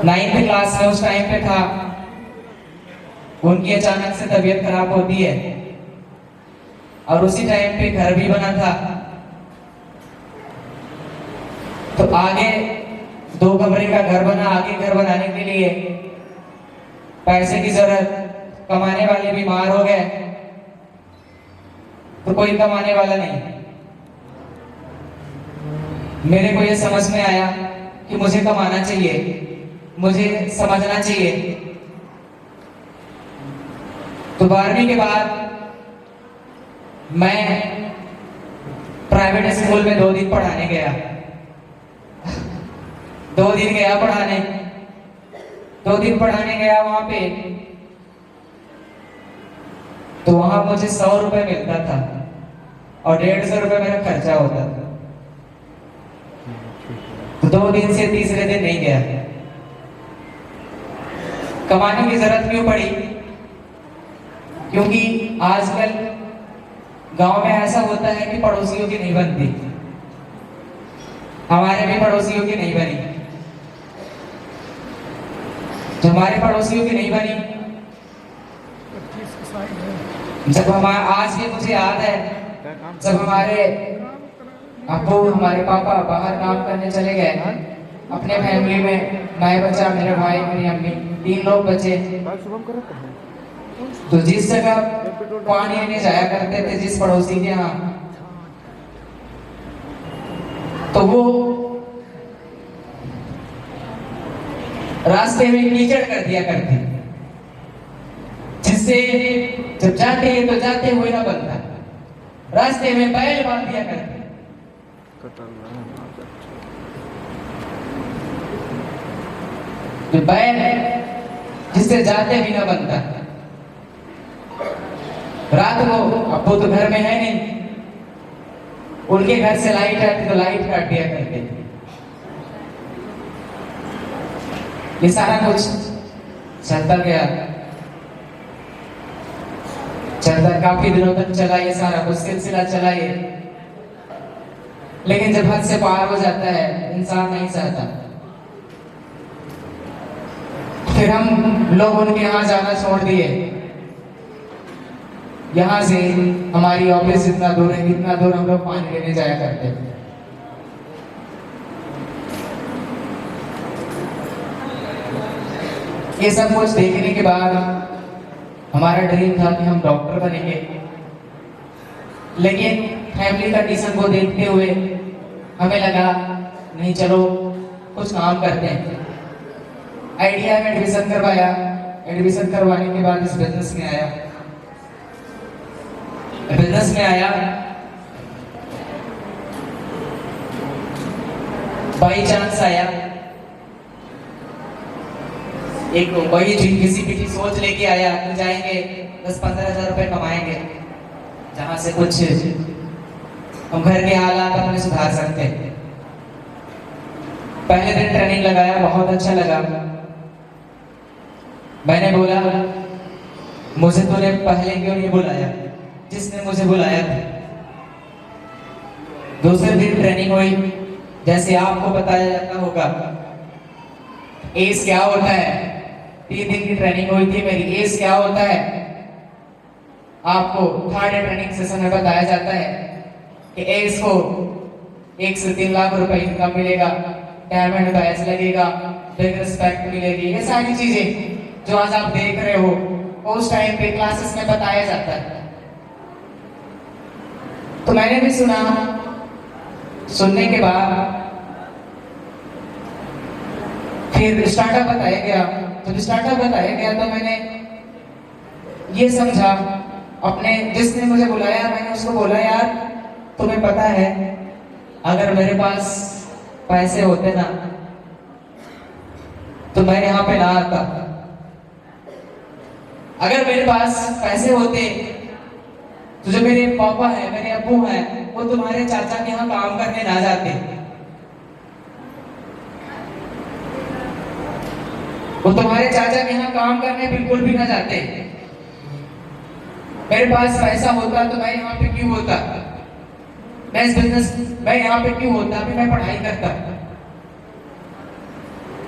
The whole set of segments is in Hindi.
9th क्लास में उस टाइम पे था, उनकी अचानक से तबीयत खराब होती है और उसी टाइम पे घर भी बना था। तो आगे 2 कमरे का घर बना, आगे घर बनाने के लिए पैसे की जरूरत, कमाने वाले बीमार हो गए तो कोई कमाने वाला नहीं। मेरे को ये समझ में आया कि मुझे कमाना चाहिए, मुझे समझना चाहिए। तो 12वीं के बाद मैं प्राइवेट स्कूल में 2 दिन पढ़ाने गया। 2 दिन गया पढ़ाने, 2 दिन पढ़ाने गया वहां पे। तो वहां मुझे 100 रुपए मिलता था और 150 रुपए मेरा खर्चा होता था। तो 2 दिन से तीसरे दिन नहीं गया। कमाने की जरूरत क्यों पड़ी? क्योंकि आजकल गांव में ऐसा होता है कि पड़ोसियों की नहीं बनती। हमारे भी पड़ोसियों की नहीं बनी। जो हमारे पड़ोसियों की नहीं बनी, जब हम आज भी मुझे याद है, जब हमारे अब्बू, हमारे पापा बाहर काम करने चले गए, अपने फैमिली में मैं बचा, मेरे भाई, मेरी अम्मी, 3 लोग बचे। तो जिस जगह पानी लेने जाया करते थे, जिस पड़ोसी के यहाँ, तो वो रास्ते में कीचड़ कर दिया करती, जिससे जब जाते हैं तो जाते हुए ना बनता, रास्ते में बैल बांध दिया करते। जो बैल जिससे जाते भी ना बनता। रात को अब्बू तो घर में है नहीं, उनके घर से लाइट आती तो लाइट काट दिया करते। ये सारा कुछ चलता गया, चलता काफी दिनों तक चला, ये सारा कुछ सिलसिला चला ये। लेकिन जब हद से पार हो जाता है, इंसान नहीं चाहता। फिर हम लोग उनके यहाँ जाना छोड़ दिए। यहाँ से हमारी ऑफिस इतना दूर है, इतना दूर हम लोग पानी लेने जाया करते थे। ये सब कुछ देखने के बाद हमारा ड्रीम था कि हम डॉक्टर बनेंगे। लेकिन फैमिली कंडीशन को देखते हुए हमें लगा नहीं, चलो कुछ काम करते हैं। आइडिया में एडमिशन करवाया। एडमिशन करवाने के बाद इस बिजनेस में आया। बिजनेस में आया, बाई चांस आया। एक वही किसी की सोच लेके आया कि जाएंगे 10-15 हजार रुपए कमाएंगे, जहां से कुछ हम घर के हालात अपने सुधार सकते हैं। पहले दिन ट्रेनिंग लगाया, बहुत अच्छा लगा। मैंने बोला, मुझे तूने पहले क्यों नहीं बुलाया, जिसने मुझे बुलाया था। दूसरे दिन ट्रेनिंग हुई, जैसे आपको बताया जाता होगा एस क्या होता है। 3 दिन की ट्रेनिंग हुई थी मेरी। एस क्या होता है, आपको 3rd ट्रेनिंग सेशन में बताया जाता है कि एस को 1 से 3 लाख रुपए इनकम मिलेगा, डायमंड बैच लगेगा, बिग रिस्पेक्ट मिलेगी। ये सारी चीजें जो आज आप देख रहे हो उस टाइम पे क्लासेस में बताया जाता है। तो मैंने भी सुना। सुनने के बाद फिर स्टार्टअप बताया गया। जब स्टार्टअप बताया गया तो मैंने ये समझा, अपने जिसने मुझे बुलाया मैंने उसको बोला, यार तुम्हें पता है अगर मेरे पास पैसे होते ना तो मैं यहाँ पे ना आता। अगर मेरे पास पैसे होते तो जो मेरे पापा है, मेरे अब्बू हैं, वो तुम्हारे चाचा के यहाँ काम करने ना जाते, वो तुम्हारे चाचा के यहाँ काम करने बिल्कुल भी ना जाते। मेरे पास पैसा होता तो मैं यहाँ पे क्यों होता, मैं इस बिजनेस मैं यहाँ पे क्यों होता, अभी मैं पढ़ाई करता।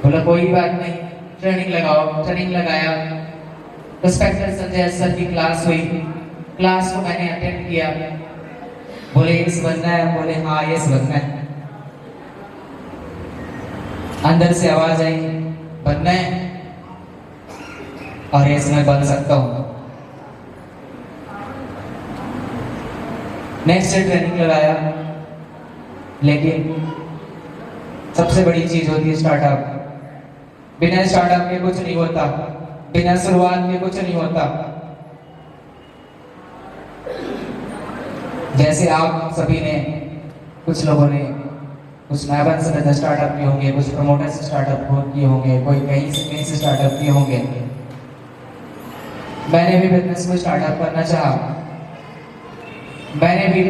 बोला कोई बात नहीं, ट्रेनिंग लगाओ। ट्रेनिंग लगाया, इंस्पेक्टर संजय सर की क्लास हुई। क्लास को मैंने अटेंड किया। बोले एस बनना है, बोले हाँ एस बनना है। अंदर से आवाज आई बनना है, और एस मैं बन सकता हूँ। नेक्स्ट डे ट्रेनिंग लगाया, लेकिन सबसे बड़ी चीज होती है स्टार्टअप। बिना स्टार्टअप के कुछ नहीं होता, बिना शुरुआत के कुछ नहीं होता। जैसे आप सभी ने, कुछ लोगों ने कुछ नायबन से स्टार्टअप किए होंगे, कुछ प्रमोटर से स्टार्टअप किए होंगे, कोई कहीं से स्टार्टअप किए होंगे। मैंने भी बिजनेस को स्टार्टअप करना चाहा। मैंने भी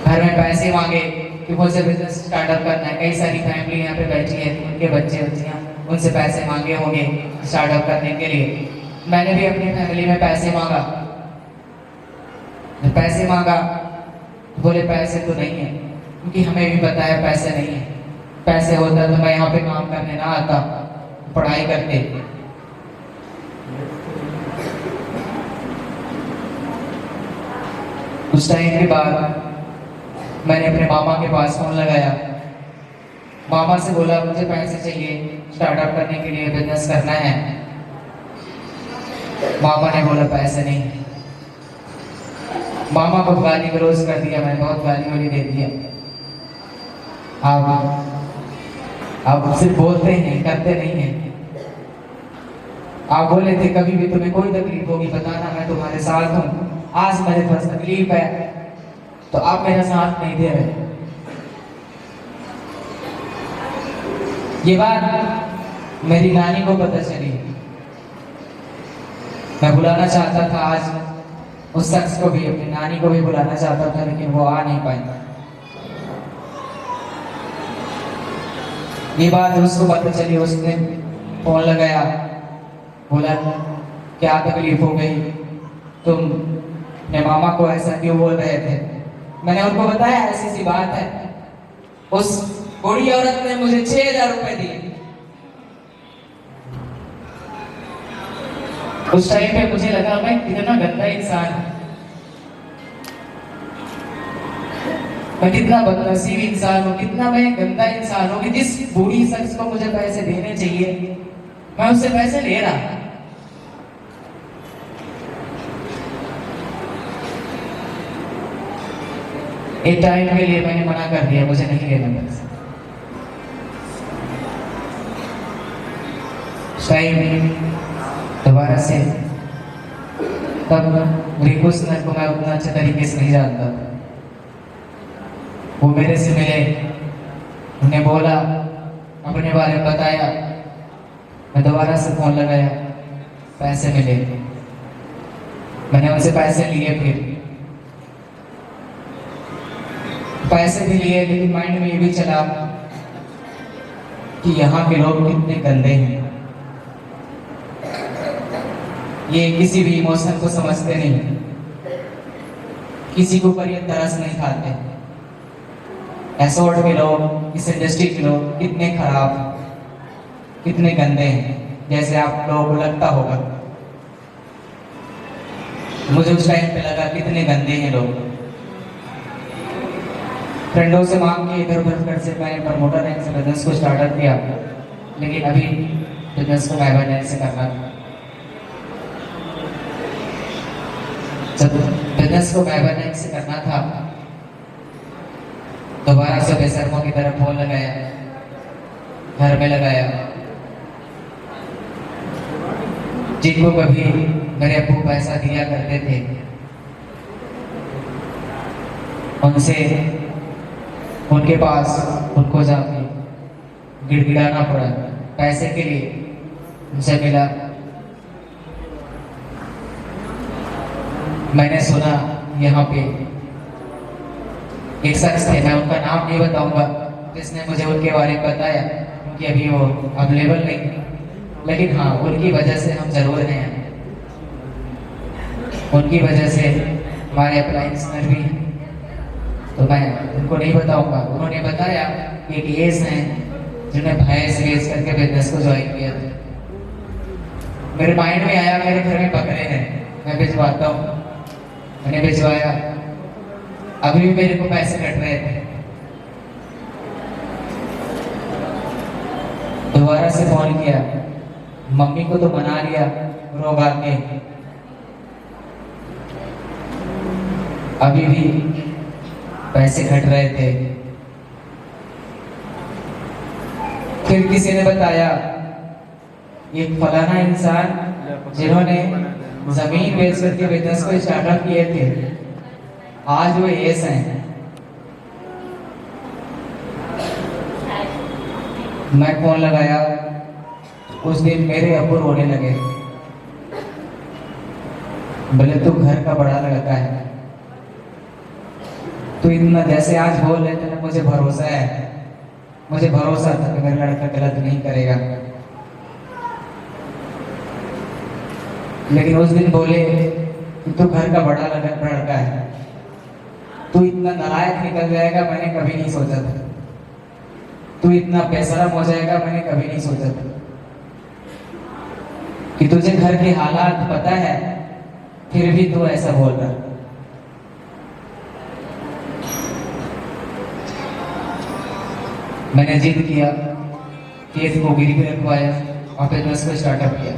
घर में पैसे मांगे कि मुझे बिजनेस स्टार्टअप करना है। कई सारी फैमिली यहाँ पे बैठी है, उनके बच्चे बच्चियाँ, उनसे पैसे मांगे होंगे स्टार्टअप करने के लिए। मैंने भी अपनी फैमिली में पैसे मांगा। पैसे मांगा, बोले पैसे तो नहीं है, क्योंकि हमें भी पता है पैसे नहीं है। पैसे होता तो मैं यहाँ पे काम करने ना आता, पढ़ाई करते। उस टाइम के बाद मैंने अपने मामा के पास फोन लगाया। मामा से बोला मुझे पैसे चाहिए, स्टार्टअप करने के लिए, बिजनेस करना है। मामा ने बोला पैसे नहीं। मामा को गाली गलौज कर दिया, मैंने बहुत गाली वाली दे दिया। आप सिर्फ बोलते हैं, करते नहीं हैं। आप बोले थे कभी भी तुम्हें कोई तकलीफ होगी बताना, मैं तुम्हारे साथ हूँ। आज मेरे पास तकलीफ है तो आप मेरा साथ नहीं दे रहे। ये बात मेरी नानी को पता चली। मैं बुलाना चाहता था आज उस शख्स को भी, अपनी नानी को भी बुलाना चाहता था, लेकिन वो आ नहीं पाई। ये बात उसको पता चली, उसने फोन लगाया, बोला क्या तकलीफ हो गई, तुम अपने मामा को ऐसा क्यों बोल रहे थे। मैंने उनको बताया ऐसी सी बात है। उस बूढ़ी औरत ने मुझे 6,000 रुपए दिए। उस टाइम पे मुझे लगा मैं कितना गंदा इंसान हूं, मैं कितना बदनसीब इंसान हूं, कितना मैं गंदा इंसान हूं कि जिस बूढ़ी शख्स को मुझे पैसे देने चाहिए मैं उससे पैसे ले रहा। एक टाइम के लिए मैंने मना कर दिया, मुझे नहीं लेना पैसे। टाइम दोबारा से, तब रिंकू सर को मैं उतना अच्छे तरीके से नहीं जानता था। वो मेरे से मिले, उन्हें बोला, अपने बारे में बताया। मैं दोबारा से फोन लगाया, पैसे मिले। मैंने उनसे पैसे लिए, फिर पैसे भी लिए, लेकिन माइंड में ये भी चला कि यहाँ के लोग कितने गंदे हैं। ये किसी भी इमोशन को समझते नहीं, किसी के ऊपर ये तरस नहीं खाते। एसोर्ट के लोग, इस इंडस्ट्री के लोग कितने खराब, कितने गंदे हैं, जैसे आप लोगों को लगता होगा। मुझे उस टाइम पे लगा कितने गंदे हैं लोग। फ्रेंडों से मांग के इधर उधर कर से मैंने प्रमोटर रैंक से बिजनेस को स्टार्टअप किया, लेकिन अभी बिजनेस को नायबन रैंक से करना था। जब बिजनेस को नायबन रैंक से करना था, दोबारा से बेसरमों की तरफ फोन लगाया, घर में लगाया। जिनको कभी मेरे अब्बू पैसा दिया करते थे, उनसे, उनके पास उनको जाके गिड़गिड़ाना पड़ा पैसे के लिए। उनसे मिला, मैंने सुना यहाँ पे एक शख्स थे, मैं उनका नाम नहीं बताऊंगा, जिसने मुझे उनके बारे में बताया, क्योंकि अभी वो अवेलेबल नहीं, लेकिन हाँ उनकी वजह से हम जरूर हैं। उनकी वजह से हमारे अप्लायंस भी, तो मैं उनको नहीं बताऊंगा। उन्होंने बताया कि एक एस हैं, जिन्होंने भैंस बेच करके बिजनेस को ज्वाइन किया था। मेरे माइंड में आया मेरे घर में बकरे हैं, मैं भिजवाता हूँ। मैंने भिजवाया, अभी भी मेरे को पैसे कट रहे थे। दोबारा से फोन किया, मम्मी को तो मना लिया रो गा के, अभी भी पैसे घट रहे थे। फिर किसी ने बताया एक फलाना इंसान जिन्होंने जमीन बेच करके बिजनेस को स्टार्टअप किए थे, आज वो एस हैं। मैं फोन लगाया, उस दिन मेरे अब्बू रोने लगे, बोले तू घर का बड़ा लड़का है, तू इतना जैसे आज बोल रहे थे ना, मुझे भरोसा है, मुझे भरोसा था कि मेरा लड़का गलत नहीं करेगा। लेकिन उस दिन बोले कि तू घर का बड़ा लड़का है, तू इतना नालायक निकल जाएगा मैंने कभी नहीं सोचा था, तू इतना बेशरम हो जाएगा मैंने कभी नहीं सोचा था, कि तुझे घर के हालात पता है फिर भी तू ऐसा बोल रहा। मैंने जिद किया, केस को गिरवी रखवाया और बिजनेस को स्टार्टअप किया।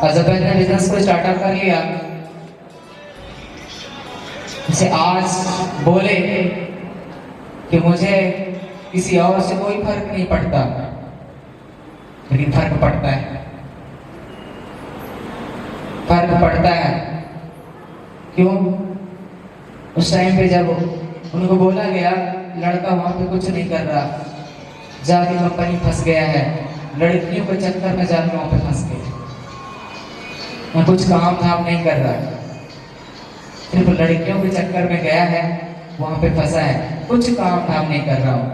और जब मैंने बिजनेस को स्टार्टअप कर लिया, जैसे आज बोले कि मुझे किसी और से कोई फर्क नहीं पड़ता, लेकिन फर्क पड़ता है, फर्क पड़ता है। क्यों? उस टाइम पे जब उनको बोला गया लड़का वहां पे कुछ नहीं कर रहा, जाके कंपनी फंस गया है, लड़कियों के चक्कर में जाके वहां पे फंस गया, मैं कुछ काम धाम नहीं कर रहा, सिर्फ लड़कियों के चक्कर में गया है, वहां पे फंसा है, कुछ काम धाम नहीं कर रहा हूं।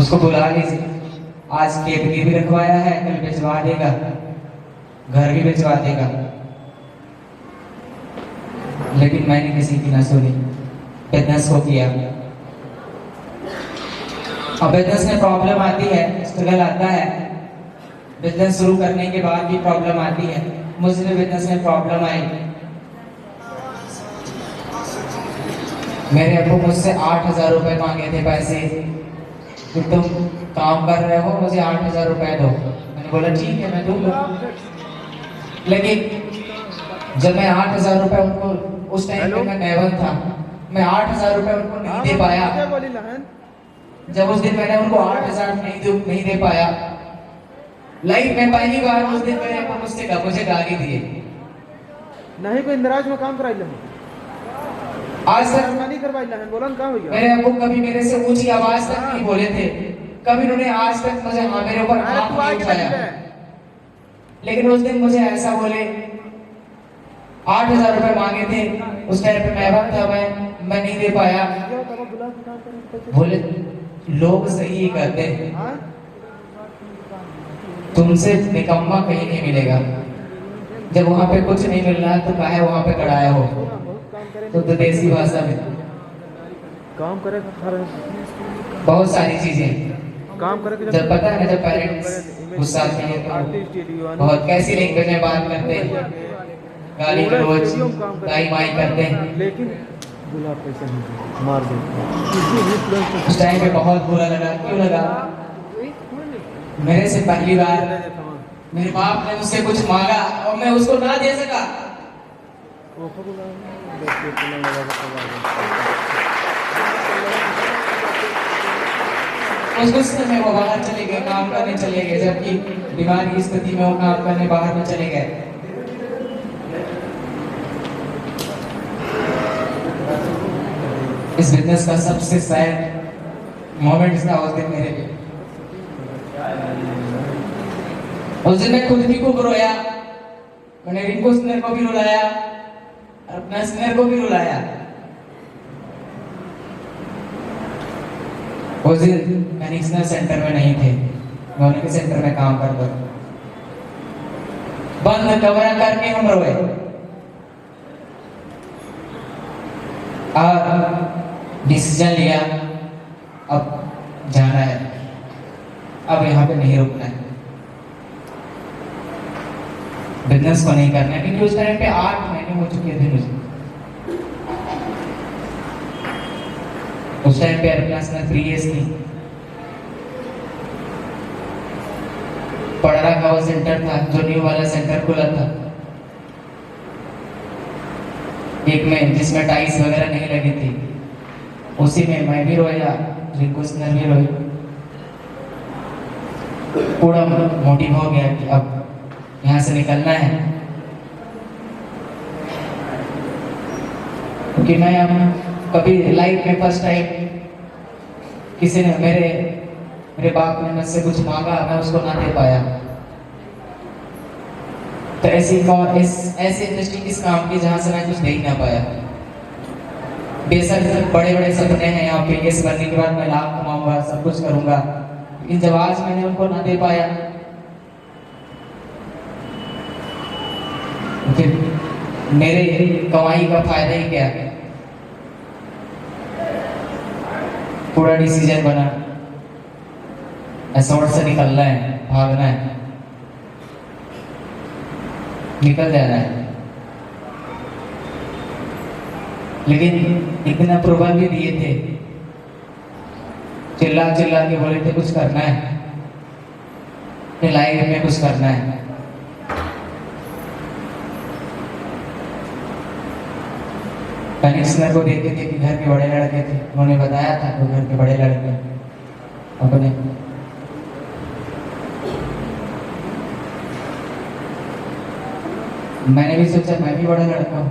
उसको बुला लीजिए, आज केतली भी रखवाया है, कल भिजवा देगा, घर भी भिजवा देगा। लेकिन मैंने किसी की ना सुनी, बिजनेस को किया। अब बिजनेस में प्रॉब्लम आती है, स्ट्रगल आता है, बिजनेस शुरू करने के बाद भी प्रॉब्लम आती है। मुझे भी बिजनेस में प्रॉब्लम आई। मेरे अब्बू मुझसे 8,000 रुपए मांगे थे पैसे, कि तुम काम कर रहे हो, मुझे 8,000 रुपए दो। मैंने बोला ठीक है मैं दूंगा। लेकिन जब मैं 8,000 रुपए उनको, उस टाइम पे मैं नेवन था, मैं 8,000 रुपए उनको नहीं दे पाया। जब उस दिन मैंने उनको 8,000 नहीं दे पाया, लाइफ में पहली बार उस दिन मेरे अब्बू मुझसे गाली दिए। नहीं कोई इंदराज में काम कराई ले, आज तक नहीं करवाई ले, बोलन का हो गया। मेरे अब्बू कभी मेरे से ऊंची आवाज तक नहीं बोले थे, कभी उन्होंने आज तक मुझे मेरे ऊपर हाथ नहीं उठाया। लेकिन उस दिन मुझे ऐसा बोले, 8,000 रुपए मांगे थे, उस टाइम पे मेहमान था, मैं नहीं दे पाया। बोले लोग सही ही कहते हैं, तुमसे निकम्मा कहीं नहीं मिलेगा। जब वहां पे कुछ नहीं मिल रहा तो काहे वहां पे कड़ाया हो। तो देसी भाषा में काम करे, बहुत सारी चीजें काम करे। जब पता है ना, जब पेरेंट्स गुस्सा आते हैं तो बहुत कैसी लैंग्वेज में बात करते हैं, गाली गलौज दाई माई करते हैं। लेकिन बुला पैसे नहीं मार दे। उस टाइम पे बहुत बुरा लगा। क्यों लगा? मेरे से पहली बार मेरे बाप ने मुझसे कुछ मांगा और मैं उसको ना दे सका। उस गुस्से में वो बाहर चले गए, काम करने चले गए, जबकि बीमारी की स्थिति में वो काम करने बाहर में चले गए। इस बिजनेस का सबसे सैड मोमेंट था उस दिन मेरे लिए। उस दिन मैं खुद भी खूब रोया, मैंने रिंकू सिन्नर को भी रुलाया और अपना सिन्नर को भी रुलाया। उस दिन मैनेजमेंट सेंटर में नहीं थे, मैं उनके सेंटर में काम करता था। बंद कमरा करके हम रोए। और डिसीजन लिया, अब जाना है, अब यहाँ पे नहीं रुकना है, बिजनेस को नहीं करना है। क्योंकि उस टाइम पे 8 महीने हो चुके थे मुझे, उस टाइम पे क्लास में 3 years थी। पड़रा का वो सेंटर था जो न्यू वाला सेंटर खुला था, एक में जिसमें टाइल्स वगैरह नहीं लगी थी, उसी में मैं भी रोया, रिंकू सिन्हा भी रोई। पूरा मोटिव हो गया कि अब यहाँ से निकलना है, क्योंकि मैं अब कभी लाइफ में फर्स्ट टाइम किसी ने मेरे बाप ने मुझसे कुछ मांगा, मैं उसको ना दे पाया। तो ऐसी इंडस्ट्री किस काम की जहां से मैं कुछ दे ही ना पाया। बेशक बड़े बड़े सपने हैं यहाँ पे, ये बनने के बाद मैं लाभ कमाऊंगा, सब कुछ करूंगा, लेकिन जब आज मैंने उनको ना दे पाया तो फिर मेरे कमाई का फायदा ही क्या है। पूरा डिसीजन बना, एसोर्ट से निकलना है, भागना है, निकल जाना है। लेकिन इतना अप्रूवल भी दिए थे, चिल्ला चिल्ला के बोले थे कुछ करना है, लाइफ में कुछ करना है। कनिष्ठ को देखते थे कि घर के बड़े लड़के थे, उन्होंने बताया था कि घर के बड़े लड़के अपने मैंने भी सोचा मैं भी बड़ा लड़का हूं।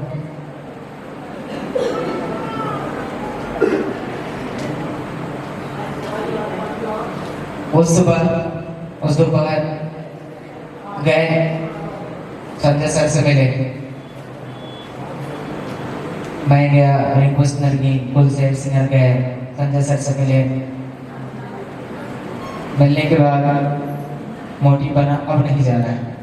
उस दोपहर गए, संजय सर से मिले, मैं गया, रिंकू सिन्हा की कुलसेठ सिंगर गए, संजय सर से मिले। मिलने के बाद मोटिव बना, अब नहीं जाना है।